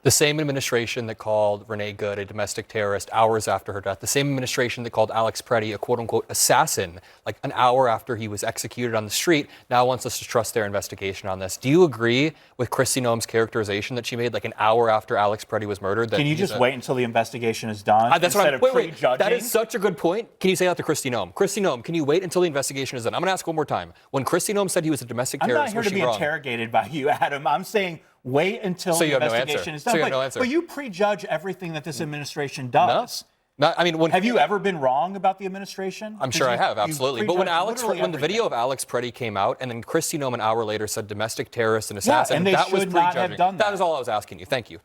The same administration that called Renee Good a domestic terrorist hours after her death, the same administration that called Alex Preddy a quote-unquote assassin like an hour after he was executed on the street, now wants us to trust their investigation on this. Do you agree with Kristi Noem's characterization that she made like an hour after Alex Preddy was murdered? That Can you just wait until the investigation is done that's instead what of prejudging? That is such a good point. Can you say that to Kristi Noem? Kristi Noem, can you wait until the investigation is done? I'm going to ask one more time. When Kristi Noem said he was a domestic terrorist, I'm not here to be interrogated by you, Adam. I'm saying wait until the investigation is done. So you have no answer. But you prejudge everything that this administration does. No. I mean, have you ever been wrong about the administration? I'm sure I have, absolutely. But when the video of Alex Preddy came out, and then Kristi Noem an hour later said domestic terrorist and assassin, and they that was should not have done that. That is all I was asking you. Thank you.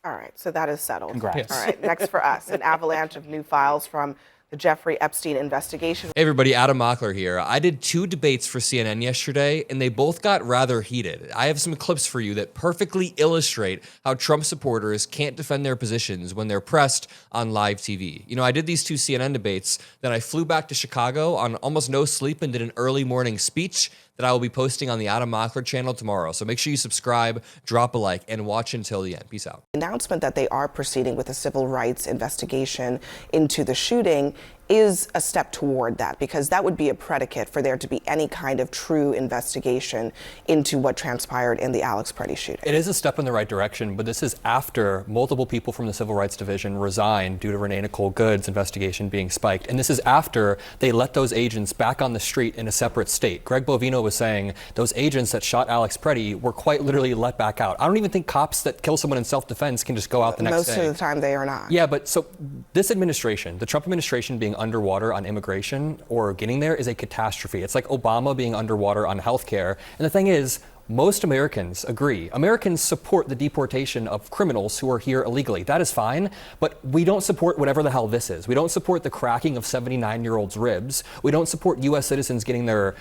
All right, so that is settled. Congrats. All right, next for us, an avalanche of new files from the Jeffrey Epstein investigation. Hey everybody, Adam Mockler here. I did 2 debates for CNN yesterday, and they both got rather heated. I have some clips for you that perfectly illustrate how Trump supporters can't defend their positions when they're pressed on live TV. You know, I did these 2 CNN debates, then I flew back to Chicago on almost no sleep and did an early morning speech that I will be posting on the Adam Mockler channel tomorrow. So make sure you subscribe, drop a like, and watch until the end. Peace out. Announcement that they are proceeding with a civil rights investigation into the shooting is a step toward that, because that would be a predicate for there to be any kind of true investigation into what transpired in the Alex Preddy shooting. It is a step in the right direction, but this is after multiple people from the Civil Rights Division resigned due to Renee Nicole Good's investigation being spiked. And this is after they let those agents back on the street in a separate state. Greg Bovino was saying those agents that shot Alex Preddy were quite literally let back out. I don't even think cops that kill someone in self-defense can just go out the next day. Most of the time they are not. Yeah, but so this administration, the Trump administration being underwater on immigration or getting there is a catastrophe. It's like Obama being underwater on healthcare. And the thing is, most Americans agree. Americans support the deportation of criminals who are here illegally. That is fine, but we don't support whatever the hell this is. We don't support the cracking of 79-year-olds' ribs. We don't support U.S. citizens getting their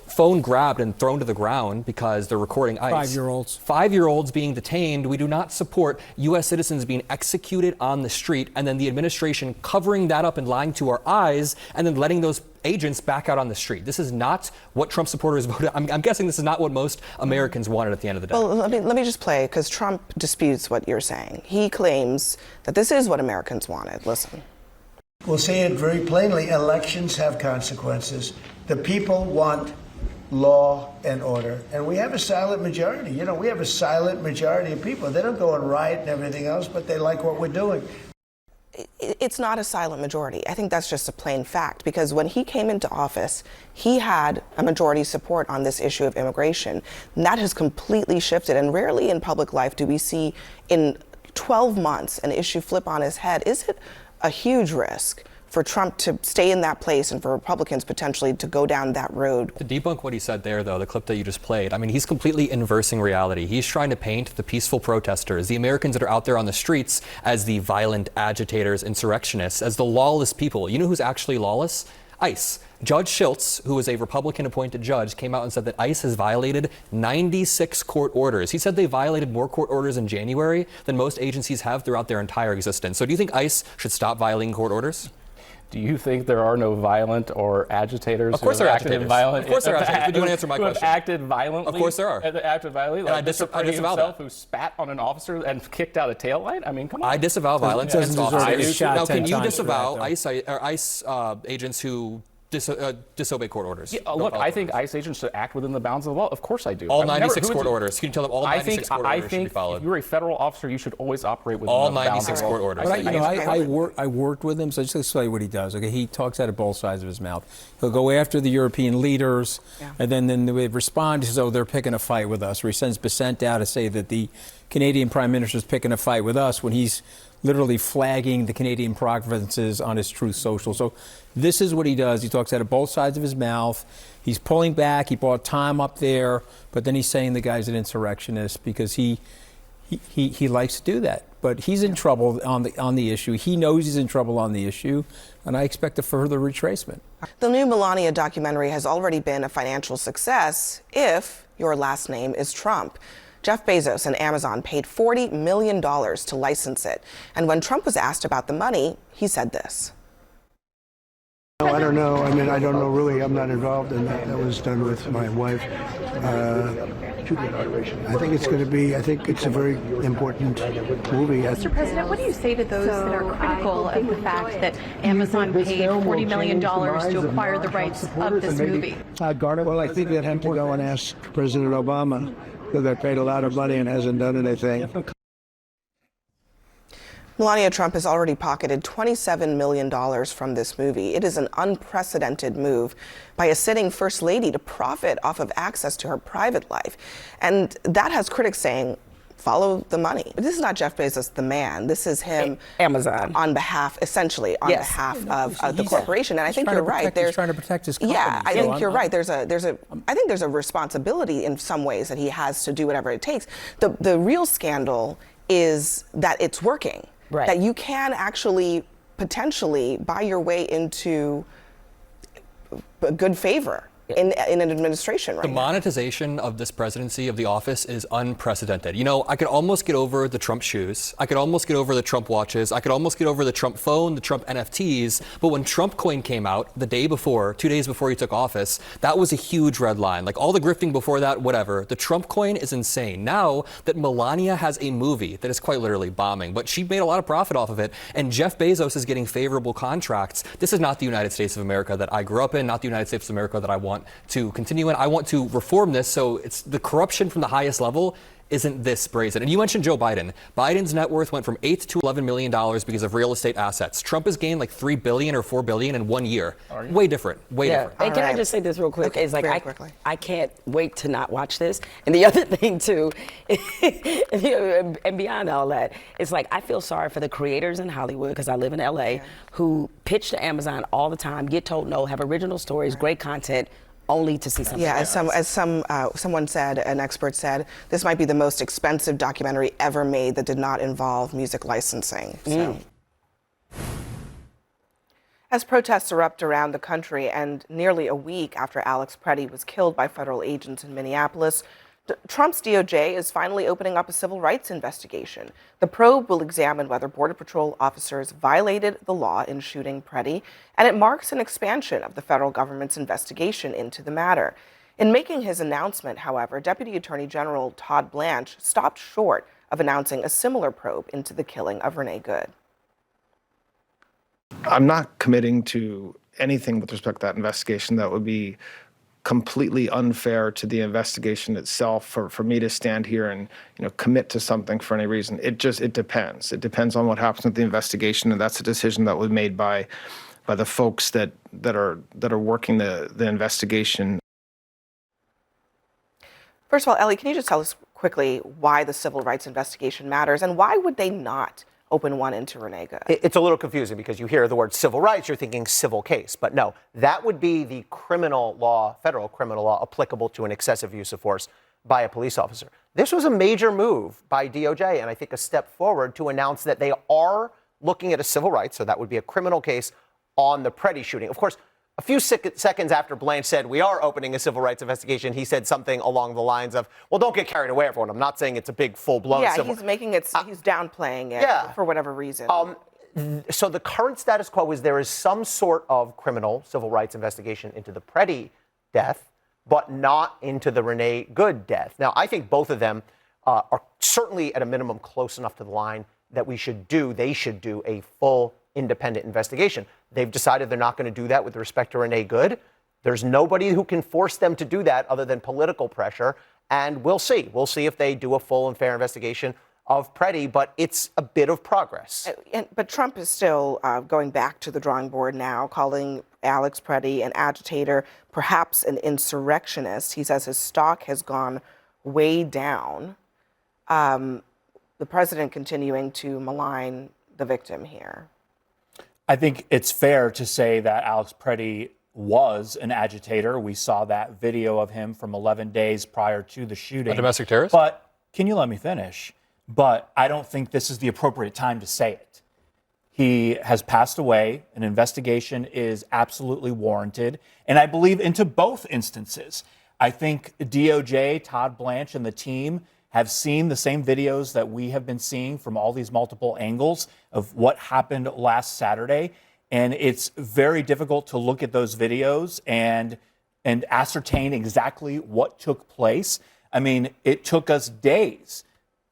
phone grabbed and thrown to the ground because they're recording ICE. 5-year-olds. 5-year-olds being detained. We do not support U.S. citizens being executed on the street and then the administration covering that up and lying to our eyes and then letting those agents back out on the street. This is not what Trump supporters voted. I'm guessing this is not what most Americans wanted at the end of the day. Well, let me just play, because Trump disputes what you're saying. He claims that this is what Americans wanted. Listen. We'll say it very plainly. Elections have consequences. The people want law and order. And we have a silent majority. You know, we have a silent majority of people. They don't go and riot and everything else, but they like what we're doing. It's not a silent majority. I think that's just a plain fact, because when he came into office, he had a majority support on this issue of immigration. And that has completely shifted, and rarely in public life do we see in 12 months an issue flip on his head. Is it a huge risk for Trump to stay in that place and for Republicans potentially to go down that road? To debunk what he said there, though, the clip that you just played, I mean, he's completely inversing reality. He's trying to paint the peaceful protesters, the Americans that are out there on the streets, as the violent agitators, insurrectionists, as the lawless people. You know who's actually lawless? ICE. Judge Schultz, who was a Republican-appointed judge, came out and said that ICE has violated 96 court orders. He said they violated more court orders in January than most agencies have throughout their entire existence. So do you think ICE should stop violating court orders? Do you think there are no violent or agitators? Of course there are agitators. Violent, of course there are agitators. But do you want to answer my question? Acted violently? Of course there are. Acted violently? And I disavow that. Who spat on an officer and kicked out a taillight? I mean, come on. I disavow violence against officers. Now, can you disavow ICE agents who disobey court orders? Yeah, look, I think ICE agents should act within the bounds of the law. Of course I do. All 96 court orders. Can you tell them all 96 court orders should be followed? If you're a federal officer, you should always operate within all the bounds 96 of court orders. But I worked with him, so just to tell you what he does. Okay, he talks out of both sides of his mouth. He'll go after the European leaders, and then they respond as though they're picking a fight with us. Or he sends Besant out to say that the Canadian Prime Minister is picking a fight with us when he's literally flagging the Canadian provinces on his Truth Social. So this is what he does. He talks out of both sides of his mouth. He's pulling back. He bought time up there, but then he's saying the guy's an insurrectionist because he likes to do that. But he's in trouble on the issue. He knows he's in trouble on the issue, and I expect a further retracement. The new Melania documentary has already been a financial success if your last name is Trump. Jeff Bezos and Amazon paid $40 million to license it. And when Trump was asked about the money, he said this. No, I don't know. I mean, I don't know really. I'm not involved in that. That was done with my wife. I think it's going to be, I think it's a very important movie. Mr. President, what do you say to those that are critical of the fact that Amazon paid $40 million to acquire the rights of this movie? Well, I think they'd have to go and ask President Obama, because they paid a lot of money and hasn't done anything. Melania Trump has already pocketed $27 million from this movie. It is an unprecedented move by a sitting first lady to profit off of access to her private life. And that has critics saying, follow the money. But this is not Jeff Bezos, the man. This is him, Amazon, on behalf, essentially, on behalf of the corporation. And I think you're right. He's trying to protect his company. Yeah, I think you're right. I think there's a responsibility in some ways that he has to do whatever it takes. The real scandal is that it's working. Right. That you can actually potentially buy your way into a good favor in an administration right now. The monetization of this presidency, of the office, is unprecedented. You know, I could almost get over the Trump shoes. I could almost get over the Trump watches. I could almost get over the Trump phone, the Trump NFTs. But when Trump coin came out the day before, 2 days before he took office, that was a huge red line. Like all the grifting before that, whatever. The Trump coin is insane. Now that Melania has a movie that is quite literally bombing, but she made a lot of profit off of it, and Jeff Bezos is getting favorable contracts. This is not the United States of America that I grew up in, not the United States of America that I want to continue in. I want to reform this so it's the corruption from the highest level isn't this brazen. And you mentioned Joe Biden. Biden's net worth went from $8 to $11 million because of real estate assets. Trump has gained like $3 billion or $4 billion in 1 year. Way different. Way different. And can I just say this real quick? Okay, it's like I can't wait to not watch this. And the other thing too, and beyond all that, it's like I feel sorry for the creators in Hollywood, because I live in LA, who pitch to Amazon all the time, get told no, have original stories, great content, only to see something. Yeah, as someone said, an expert said, this might be the most expensive documentary ever made that did not involve music licensing. So. As protests erupt around the country, and nearly a week after Alex Preddy was killed by federal agents in Minneapolis, Trump's DOJ is finally opening up a civil rights investigation. The probe will examine whether Border Patrol officers violated the law in shooting Preddy, and it marks an expansion of the federal government's investigation into the matter. In making his announcement, however, Deputy Attorney General Todd Blanche stopped short of announcing a similar probe into the killing of Renee Good. I'm not committing to anything with respect to that investigation that would be completely unfair to the investigation itself for me to stand here and commit to something for any reason. It depends. It depends on what happens with the investigation, and that's a decision that was made by the folks that are working the investigation. First of all, Ellie, can you just tell us quickly why the civil rights investigation matters, and why would they not open one into Renee Good? It's a little confusing because you hear the word civil rights, you're thinking civil case. But no, that would be the criminal law, federal criminal law, applicable to an excessive use of force by a police officer. This was a major move by DOJ, and I think a step forward to announce that they are looking at a civil rights, so that would be a criminal case on the Preddy shooting. Of course, a few seconds after Blanche said, we are opening a civil rights investigation, he said something along the lines of, well, don't get carried away, everyone. I'm not saying it's a big, full-blown civil. He's making it, he's downplaying it for whatever reason. So the current status quo is there is some sort of criminal civil rights investigation into the Preddy death, but not into the Renee Good death. Now, I think both of them are certainly at a minimum close enough to the line that they should do a full independent investigation. They've decided they're not going to do that with respect to Renee Good. There's nobody who can force them to do that other than political pressure. And we'll see. We'll see if they do a full and fair investigation of Preddy, but it's a bit of progress. But Trump is still going back to the drawing board now, calling Alex Preddy an agitator, perhaps an insurrectionist. He says his stock has gone way down. The president continuing to malign the victim here. I think it's fair to say that Alex Preddy was an agitator. We saw that video of him from 11 days prior to the shooting. A domestic terrorist? But can you let me finish? But I don't think this is the appropriate time to say it. He has passed away. An investigation is absolutely warranted. And I believe into both instances. I think DOJ, Todd Blanche, and the team have seen the same videos that we have been seeing from all these multiple angles of what happened last Saturday. And it's very difficult to look at those videos and ascertain exactly what took place. I mean, it took us days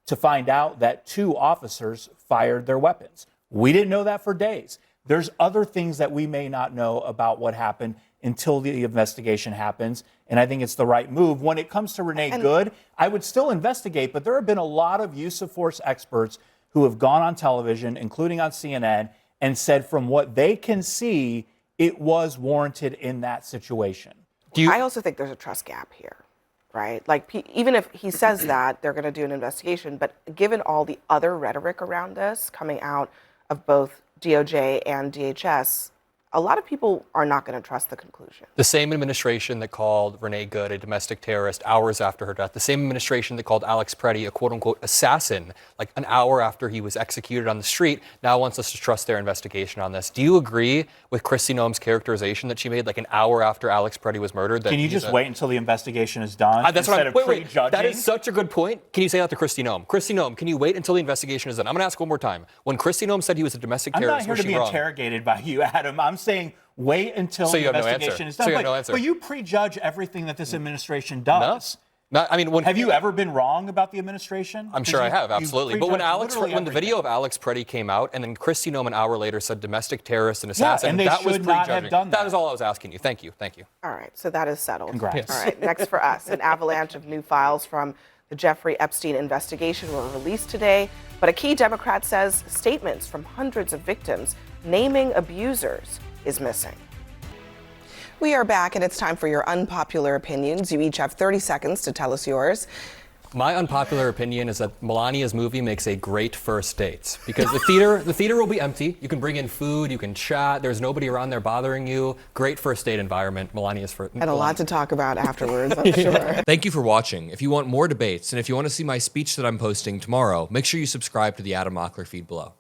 to find out that 2 officers fired their weapons. We didn't know that for days. There's other things that we may not know about what happened until the investigation happens. And I think it's the right move. When it comes to Renee Good, I would still investigate, but there have been a lot of use of force experts who have gone on television, including on CNN, and said from what they can see, it was warranted in that situation. I also think there's a trust gap here, right? Like, even if he says that, they're going to do an investigation, but given all the other rhetoric around this coming out of both DOJ and DHS, a lot of people are not going to trust the conclusion. The same administration that called Renee Good a domestic terrorist hours after her death, the same administration that called Alex Preddy a quote-unquote assassin like an hour after he was executed on the street, now wants us to trust their investigation on this. Do you agree with Kristi Noem's characterization that she made like an hour after Alex Preddy was murdered? That Can you just wait until the investigation is done that's instead what of prejudging? That is such a good point. Can you say that to Kristi Noem? Kristi Noem, can you wait until the investigation is done? I'm going to ask one more time. When Kristi Noem said he was a domestic terrorist, I'm not here to be interrogated by you, Adam. I'm saying wait until the investigation is done. So you have no answer. But you prejudge everything that this administration does. No. I mean, have you ever been wrong about the administration? I'm sure I have, absolutely. But when the video of everything. Alex Preddy came out, and then Kristi Noem an hour later said domestic terrorist and assassin, and they that was should not prejudging. have done that. That is all I was asking you. Thank you. Thank you. All right, so that is settled. Congrats. All right, next for us, an avalanche of new files from the Jeffrey Epstein investigation were released today, but a key Democrat says statements from hundreds of victims naming abusers is missing. We are back, and it's time for your unpopular opinions. You each have 30 seconds to tell us yours. My unpopular opinion is that Melania's movie makes a great first date because the theater will be empty. You can bring in food, you can chat. There's nobody around there bothering you. Great first date environment. Melania's first. And a lot to talk about afterwards, I'm sure. Thank you for watching. If you want more debates and if you want to see my speech that I'm posting tomorrow, make sure you subscribe to the Adam Mockler feed below.